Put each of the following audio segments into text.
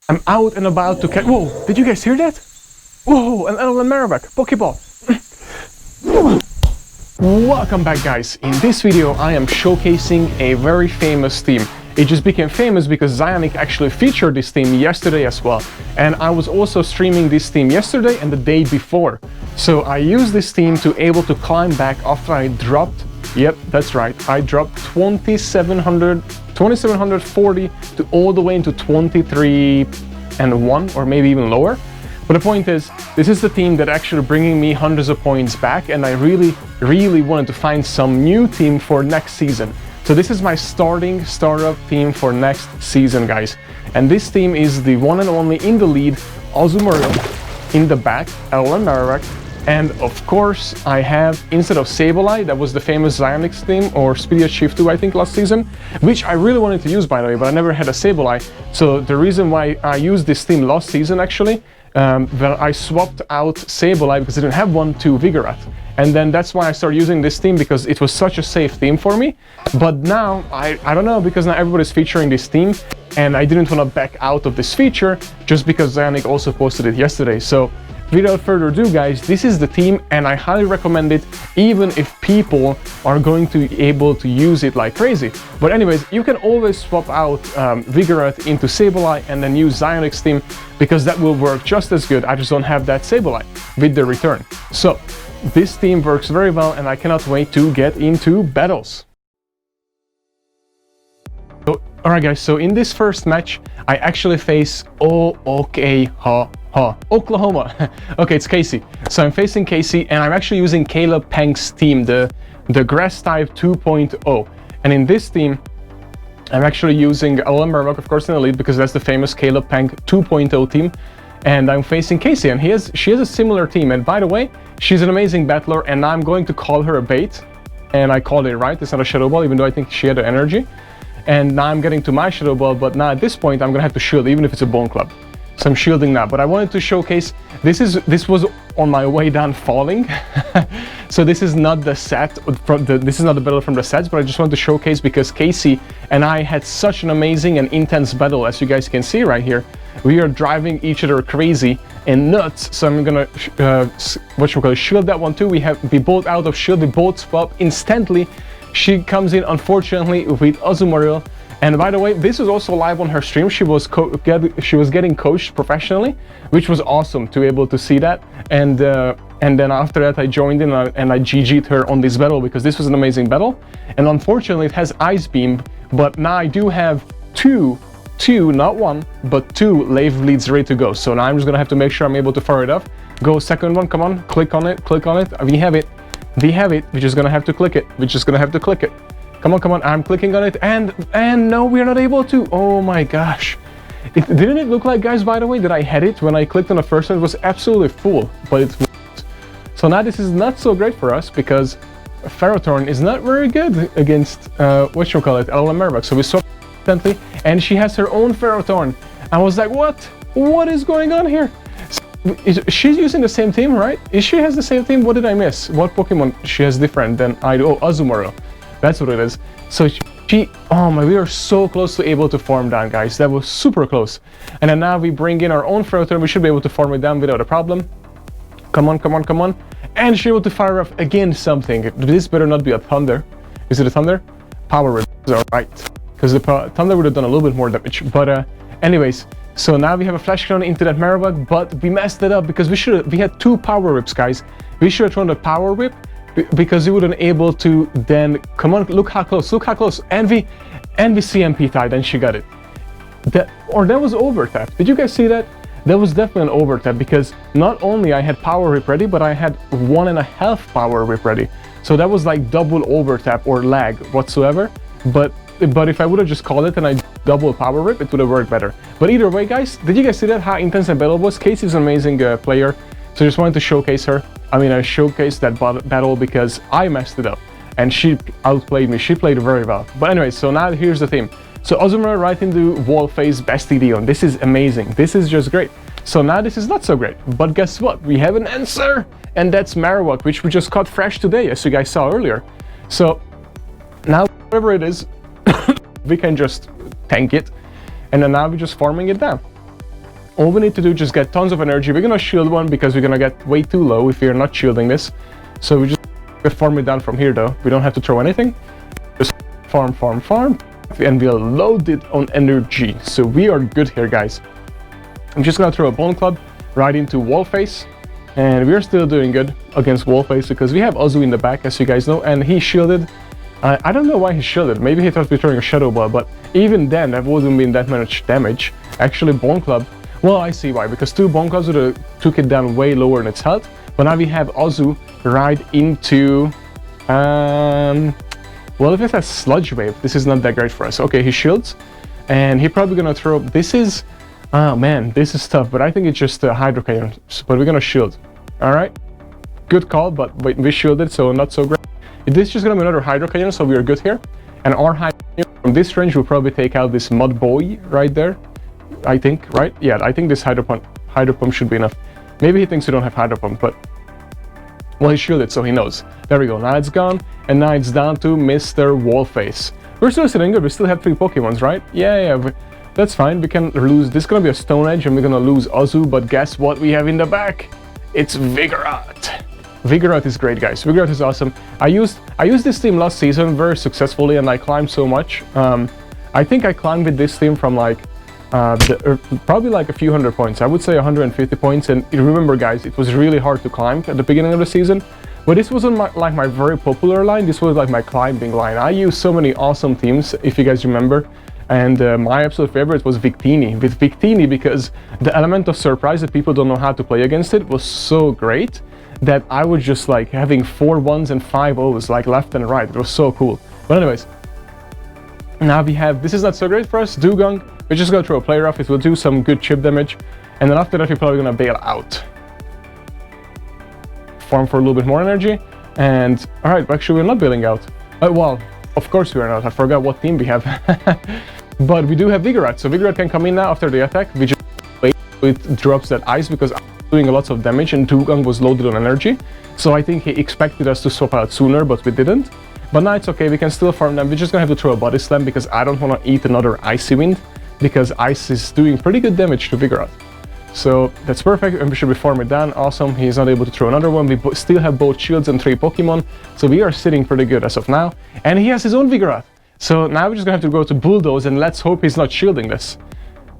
I'm out and about to catch... Whoa, did you guys hear that? Whoa, an Alolan Marowak, Pokeball. Welcome back, guys. In this video, I am showcasing a very famous team. It just became famous because Zyonik actually featured this team yesterday as well. And I was also streaming this team yesterday and the day before. So I used this team to able to climb back after I dropped... Yep, that's right. I dropped 2740 to all the way into 23 and 1, or maybe even lower. But the point is, this is the team that actually bringing me hundreds of points back, and I really wanted to find some new team for next season. So this is my startup team for next season, guys. And this team is the one and only in the lead, Azumarill, in the back, Alolan Marowak, and of course I have, instead of Sableye, that was the famous Zyonik's team, or Speedy Shift 2 I think last season, which I really wanted to use by the way, but I never had a Sableye. So the reason why I used this team last season actually, that I swapped out Sableye because I didn't have one to Vigoroth. And then that's why I started using this team, because it was such a safe team for me. But now, I don't know, because now everybody's featuring this team, and I didn't want to back out of this feature, just because Zyonik also posted it yesterday. So, without further ado, guys, this is the team, and I highly recommend it, even if people are going to be able to use it like crazy. But anyways, you can always swap out Vigoroth into Sableye and then use Zyonik's team, because that will work just as good. I just don't have that Sableye with the return. So, this team works very well, and I cannot wait to get into battles. So, alright guys, so in this first match, I actually face Oklahoma. Okay, it's Casey. So I'm facing Casey, and I'm actually using Caleb Pank's team, the Grass type 2.0. And in this team, I'm actually using Alolan Marowak, of course, in the lead, because that's the famous Caleb Pank 2.0 team. And I'm facing Casey, and she has a similar team. And by the way, she's an amazing battler, and I'm going to call her a bait. And I called it right. It's not a Shadow Ball, even though I think she had the energy. And now I'm getting to my Shadow Ball, but now at this point, I'm gonna have to shield, even if it's a Bone Club. So I'm shielding now, but I wanted to showcase, this was on my way down falling. So this is not the set, this is not the battle from the sets, but I just wanted to showcase because Casey and I had such an amazing and intense battle, as you guys can see right here. We are driving each other crazy and nuts, so I'm gonna, shield that one too. We both out of shield, we both swap instantly. She comes in, unfortunately, with Azumarill. And by the way, this was also live on her stream. She was getting coached professionally, which was awesome to be able to see that. And then after that, I joined in and I GG'd her on this battle, because this was an amazing battle. And unfortunately, it has Ice Beam, but now I do have two, not one, but 2 Lave Leads ready to go. So now I'm just gonna have to make sure I'm able to fire it off. Go second one, come on, click on it. We have it. We're just gonna have to click it. Come on, I'm clicking on it, and no, we're not able to. Oh my gosh. Didn't it look like, guys, by the way, that I had it when I clicked on the first one? It was absolutely full, but it's... So now this is not so great for us, because Ferrothorn is not very good against, Alolan Marowak. So we swapped instantly, and she has her own Ferrothorn. I was like, what? What is going on here? She's using the same team, right? If she has the same team, what did I miss? What Pokemon she has different than I do? Oh, Azumarill. That's what it is. So oh my, we are so close to able to farm down, guys. That was super close. And then now we bring in our own Ferrothorn. We should be able to farm it down without a problem. Come on. And she's able to fire off again something. This better not be a Thunder. Is it a Thunder? Power Whip is alright. Because the Thunder would have done a little bit more damage. But anyways, so now we have a Flash Cannon into that Marowak, but we messed it up because we had 2 Power Whips, guys. We should have thrown the Power Whip, because we wouldn't able to then, come on, look how close, and we CMP tied, and she got it. That was over tap. Did you guys see that? That was definitely an over tap, because not only I had Power Whip ready, but I had 1.5 Power Whip ready. So that was like double over tap or lag whatsoever. But if I would have just called it and I double Power Whip, it would have worked better. But either way, guys, did you guys see that, how intense that battle was? Casey's an amazing player, so I just wanted to showcase her. I showcased that battle because I messed it up, and she outplayed me. She played very well. But anyway, so now here's the team. So Azumarill right into wall face Bastidion. This is amazing. This is just great. So now this is not so great. But guess what? We have an answer, and that's Marowak, which we just caught fresh today, as you guys saw earlier. So now whatever it is, we can just tank it, and then now we're just farming it down. All we need to do is just get tons of energy. We're gonna shield one because we're gonna get way too low if we're not shielding this. So we just farm it down from here though. We don't have to throw anything. Just farm, farm, farm. And we're loaded on energy. So we are good here, guys. I'm just gonna throw a Bone Club right into Wall Face. And we're still doing good against Wall Face because we have Azu in the back, as you guys know. And he shielded. I don't know why he shielded. Maybe he thought we were throwing a Shadow Ball. But even then, that wasn't been that much damage. Actually, Bone Club. Well, I see why, because 2 Bone Clubs would have took it down way lower in its health. But now we have Azu right into... well, if it has Sludge Wave, this is not that great for us. Okay, he shields. And he's probably going to throw... This is... Oh, man, this is tough. But I think it's just a Hydro Cannon. But we're going to shield. Alright. Good call, but we shielded, so not so great. This is just going to be another Hydro Cannon, so we are good here. And our Hydro Cannon from this range will probably take out this Mud Boy right there. I think, right? Yeah, I think this Hydro Pump should be enough. Maybe he thinks we don't have Hydro Pump, but... Well, he shielded, so he knows. There we go, now it's gone, and now it's down to Mr. Wallface. We're still sitting good, we still have 3 Pokemons, right? Yeah, that's fine, we can lose... This is gonna be a Stone Edge, and we're gonna lose Azu, but guess what we have in the back? It's Vigoroth! Vigoroth is great, guys. Vigoroth is awesome. I used this team last season very successfully, and I climbed so much. I think I climbed with this team from like... probably like a few hundred points. I would say 150 points. And remember, guys, it was really hard to climb at the beginning of the season. But this wasn't like my very popular line. This was like my climbing line. I used so many awesome teams, if you guys remember. And my absolute favorite was Victini. With Victini, because the element of surprise that people don't know how to play against it was so great that I was just like having 4 1s and 5 0s like left and right. It was so cool. But anyways, now we have... This is not so great for us. Dugong. We're just gonna throw a player off, it will do some good chip damage, and then after that we're probably gonna bail out. Farm for a little bit more energy, and alright, actually we're not bailing out. Well, of course we are not, I forgot what team we have. But we do have Vigoroth, so Vigoroth can come in now after the attack. We just wait, it drops that ice because I'm doing a lot of damage and Dugong was loaded on energy. So I think he expected us to swap out sooner, but we didn't. But now it's okay, we can still farm them. We're just gonna have to throw a Body Slam because I don't wanna eat another Icy Wind. Because Ice is doing pretty good damage to Vigoroth. So that's perfect, and we should be farming down. Awesome, he's not able to throw another one. We still have both shields and 3 Pokemon, so we are sitting pretty good as of now. And he has his own Vigoroth. So now we're just gonna have to go to Bulldoze, and let's hope he's not shielding this.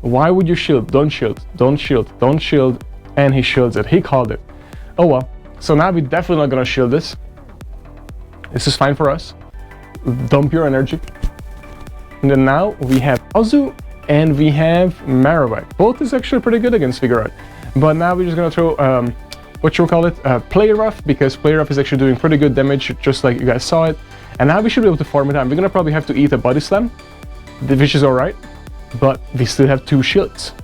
Why would you shield? Don't shield, don't shield, don't shield. And he shields it, he called it. Oh well, so now we're definitely not gonna shield this. This is fine for us. Dump your energy. And then now we have Azu. And we have Marowak. Both is actually pretty good against Vigoroth. But now we're just gonna throw, what you call it? Play Rough, because Play Rough is actually doing pretty good damage, just like you guys saw it. And now we should be able to farm it down. We're gonna probably have to eat a Body Slam, which is alright. But we still have 2 shields.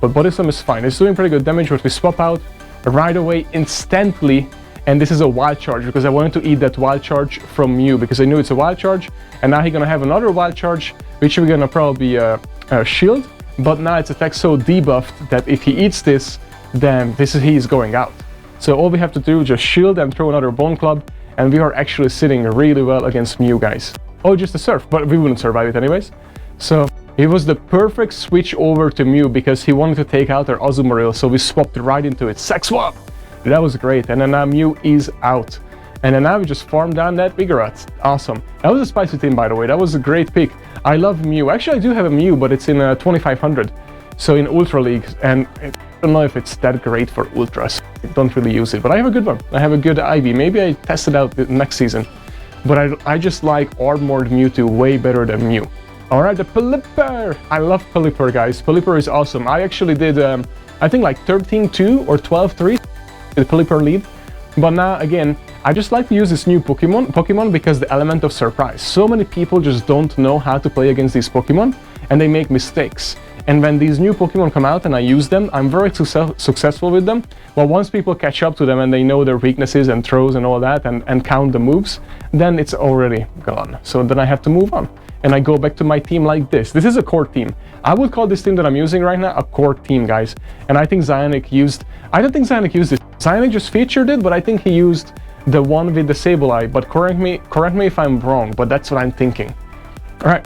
But Body Slam is fine. It's doing pretty good damage, but we swap out right away, instantly. And this is a Wild Charge, because I wanted to eat that Wild Charge from Mew, because I knew it's a Wild Charge. And now he's gonna have another Wild Charge, which we're gonna probably shield. But now its attack so debuffed that if he eats this, then he is going out. So all we have to do is just shield and throw another Bone Club, and we are actually sitting really well against Mew, guys. Oh, just a Surf, but we wouldn't survive it anyways. So it was the perfect switch over to Mew, because he wanted to take out our Azumarill, so we swapped right into it. Sack swap! That was great, and then now Mew is out. And then now we just farm down that Vigoroth. Awesome. That was a spicy team, by the way. That was a great pick. I love Mew. Actually, I do have a Mew, but it's in 2500. So in Ultra League, and I don't know if it's that great for Ultras. I don't really use it, but I have a good one. I have a good Ivy. Maybe I test it out next season. But I just like Armored Mewtwo way better than Mew. Alright, the Pelipper! I love Pelipper, guys. Pelipper is awesome. I actually did, I think like 13-2 or 12-3 with Pelipper Lead. But now, again, I just like to use this new Pokemon because the element of surprise. So many people just don't know how to play against these Pokemon, and they make mistakes. And when these new Pokemon come out and I use them, I'm very successful with them. But once people catch up to them and they know their weaknesses and throws and all that, and count the moves, then it's already gone. So then I have to move on. And I go back to my team like this. This is a core team. I would call this team that I'm using right now a core team, guys. And I think Zyonik used... I don't think Zyonik used it. Zyonik just featured it, but I think he used the one with the Sableye. But correct me if I'm wrong, but that's what I'm thinking. Alright.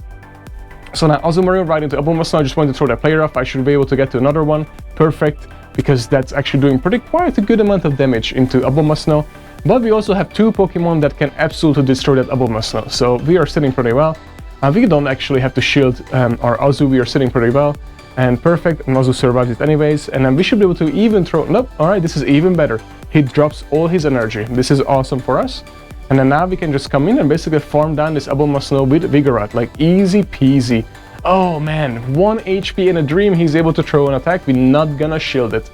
So now Azumarill right into Abomasnow. I just wanted to throw that player off. I should be able to get to another one. Perfect, because that's actually doing quite a good amount of damage into Abomasnow. But we also have 2 Pokemon that can absolutely destroy that Abomasnow. So we are sitting pretty well. We don't actually have to shield our Azu. We are sitting pretty well. And perfect, and Azu survives it anyways. And then we should be able to even throw... Nope, alright, this is even better. He drops all his energy. This is awesome for us. And then now we can just come in and basically farm down this Abomasnow with Vigoroth, like easy peasy. Oh man, 1 HP in a dream, he's able to throw an attack, we're not gonna shield it.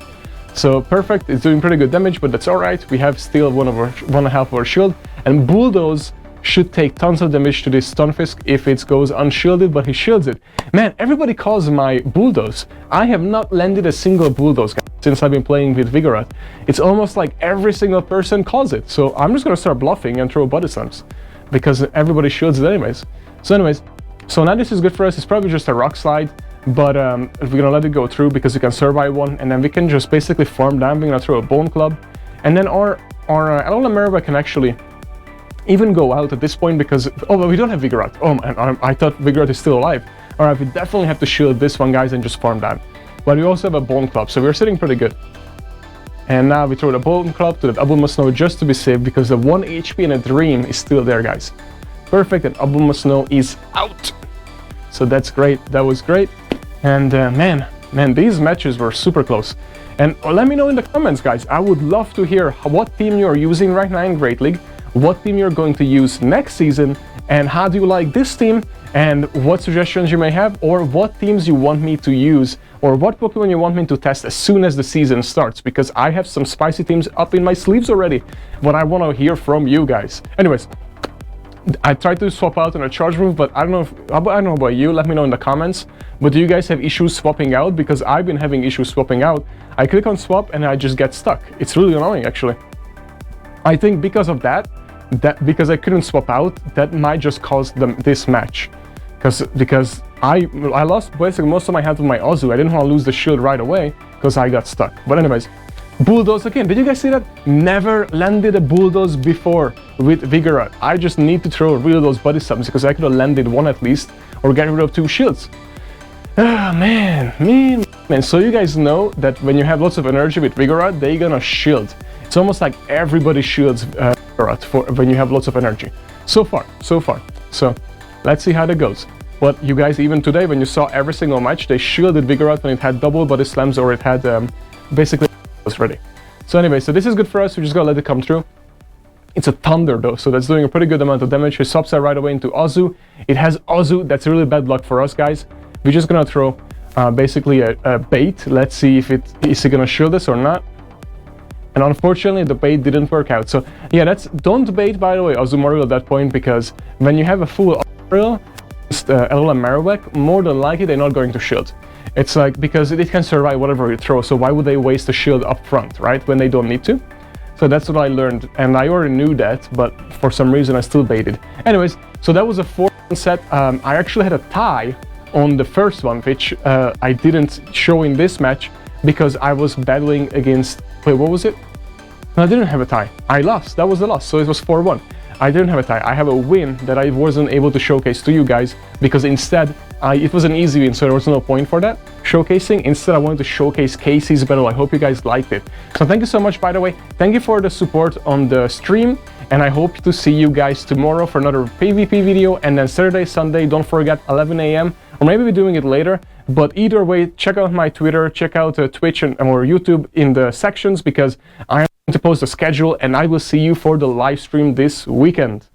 So perfect, it's doing pretty good damage, but that's alright. We have still 1.5 of our shield, and Bulldoze should take tons of damage to this Stunfisk if it goes unshielded, but he shields it. Man, everybody calls my Bulldoze. I have not landed a single Bulldoze, guys, since I've been playing with Vigoroth. It's almost like every single person calls it. So I'm just gonna start bluffing and throw Body Slams, because everybody shields it anyways. So now this is good for us. It's probably just a Rock Slide, but we're gonna let it go through because we can survive one, and then we can just basically farm down. We're gonna throw a Bone Club, and then our Alolan Marowak can actually even go out at this point because... Oh, but we don't have Vigoroth. Oh man, I thought Vigoroth is still alive. Alright, we definitely have to shield this one, guys, and just farm down. But we also have a Bone Club, so we're sitting pretty good. And now we throw the Bone Club to the Abomasnow just to be safe, because the 1 HP in a dream is still there, guys. Perfect, and Abomasnow is out. So that's great, that was great. And man, these matches were super close. And let me know in the comments, guys. I would love to hear what team you're using right now in Great League, what team you're going to use next season, and how do you like this team, and what suggestions you may have, or what teams you want me to use, or what Pokemon you want me to test as soon as the season starts, because I have some spicy teams up in my sleeves already, but I want to hear from you guys. Anyways, I tried to swap out on a charge move, but I don't know about you. Let me know in the comments. But do you guys have issues swapping out? Because I've been having issues swapping out. I click on swap and I just get stuck. It's really annoying, actually. I think because of that because I couldn't swap out, that might just cause this match. Because I lost basically most of my health with my Azu. I didn't want to lose the shield right away because I got stuck. But anyways, Bulldoze again. Did you guys see that? Never landed a Bulldoze before with Vigoroth. I just need to throw real those Body Slams because I could have landed 1 at least, or get rid of 2 shields. Ah, man. So you guys know that when you have lots of energy with Vigoroth, they're gonna shield. It's almost like everybody shields Vigoroth for when you have lots of energy. So far. So let's see how that goes. But you guys, even today, when you saw every single match, they shielded Vigoroth when it had double Body Slams, or it had basically ready. So anyway, so this is good for us. We just gotta let it come through. It's a Thunder though, so that's doing a pretty good amount of damage. He swaps that right away into Azu. It has Azu. That's really bad luck for us, guys. We're just gonna throw basically a bait. Let's see if is he gonna shield us or not. And unfortunately, the bait didn't work out. So yeah, don't bait, by the way, Azumarill at that point, because when you have a full Azumarill, Alolan Marowak, more than likely they're not going to shield. It's like, because it can survive whatever you throw, so why would they waste a shield up front, right, when they don't need to? So that's what I learned, and I already knew that, but for some reason I still baited. Anyways, so that was a 4-1 set. I actually had a tie on the first one, which I didn't show in this match, because I was battling against... Wait, what was it? No, I didn't have a tie. I lost. That was the loss, so it was 4-1. I didn't have a tie. I have a win that I wasn't able to showcase to you guys, because instead it was an easy win, so there was no point for that showcasing. Instead, I wanted to showcase Casey's battle. I hope you guys liked it. So thank you so much, by the way. Thank you for the support on the stream, and I hope to see you guys tomorrow for another PvP video, and then Saturday, Sunday, don't forget, 11 AM, or maybe we're doing it later. But either way, check out my Twitter, check out Twitch or YouTube in the sections, because I am to post a schedule, and I will see you for the live stream this weekend.